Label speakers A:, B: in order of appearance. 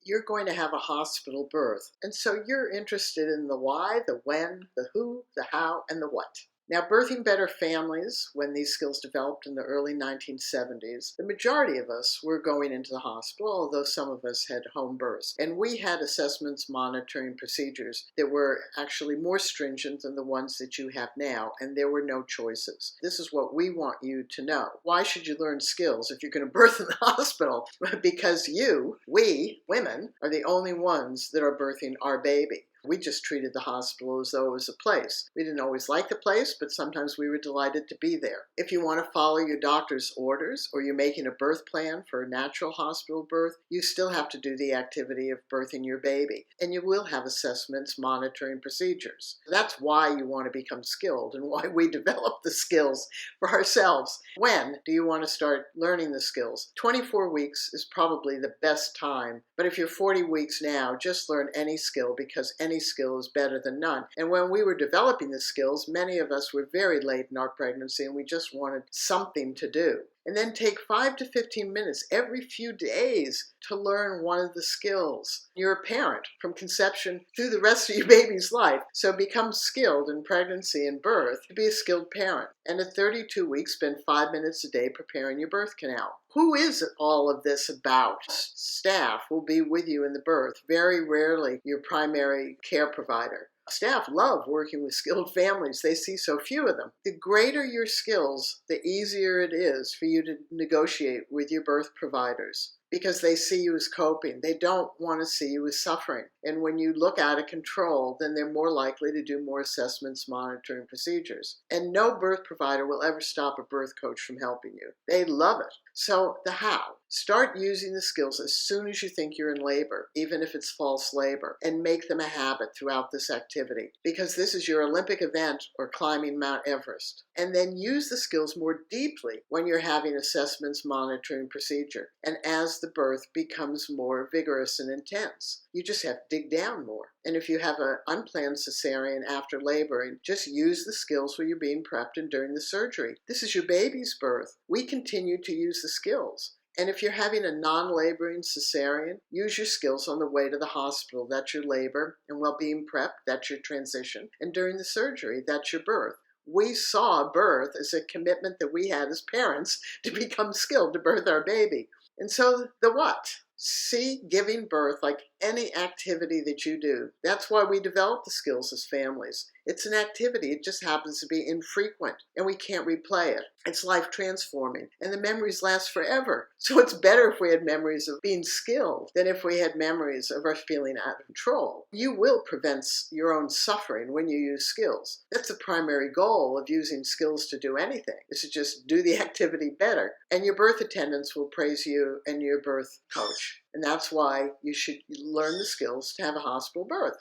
A: you're going to have a hospital birth. And so you're interested in the why, the when, the who, the how, and the what. Now, Birthing Better families, when these skills developed in the early 1970s, the majority of us were going into the hospital, although some of us had home births. And we had assessments, monitoring procedures that were actually more stringent than the ones that you have now, and there were no choices. This is what we want you to know. Why should you learn skills if you're going to birth in the hospital? Because we, women, are the only ones that are birthing our baby. We just treated the hospital as though it was a place. We didn't always like the place, but sometimes we were delighted to be there. If you want to follow your doctor's orders or you're making a birth plan for a natural hospital birth, you still have to do the activity of birthing your baby. And you will have assessments, monitoring procedures. That's why you want to become skilled and why we develop the skills for ourselves. When do you want to start learning the skills? 24 weeks is probably the best time. But if you're 40 weeks now, just learn any skill because any skill is better than none. And when we were developing the skills, many of us were very late in our pregnancy and we just wanted something to do. And then take 5 to 15 minutes every few days to learn one of the skills. You're a parent from conception through the rest of your baby's life. So become skilled in pregnancy and birth to be a skilled parent. And at 32 weeks, spend 5 minutes a day preparing your birth canal. Who is all of this about? Staff will be with you in the birth, very rarely your primary care provider. Staff love working with skilled families. They see so few of them. The greater your skills, the easier it is for you to negotiate with your birth providers because they see you as coping. They don't want to see you as suffering. And when you look out of control, then they're more likely to do more assessments, monitoring procedures. And no birth provider will ever stop a birth coach from helping you. They love it. So the how. Start using the skills as soon as you think you're in labor, even if it's false labor, and make them a habit throughout this activity because this is your Olympic event or climbing Mount Everest. And then use the skills more deeply when you're having assessments, monitoring procedure. And as the birth becomes more vigorous and intense, you just have to dig down more. And if you have an unplanned cesarean after laboring, just use the skills while you're being prepped and during the surgery. This is your baby's birth. We continue to use the skills. And if you're having a non-laboring cesarean, use your skills on the way to the hospital. That's your labor. And while being prepped, that's your transition. And during the surgery, that's your birth. We saw birth as a commitment that we had as parents to become skilled to birth our baby. And so the what? See giving birth like any activity that you do. That's why we develop the skills as families. It's an activity. It just happens to be infrequent, and we can't replay it. It's life transforming, and the memories last forever. So it's better if we had memories of being skilled than if we had memories of us feeling out of control. You will prevent your own suffering when you use skills. That's the primary goal of using skills to do anything, is to just do the activity better. And your birth attendants will praise you and your birth coach. And that's why you should learn the skills to have a hospital birth.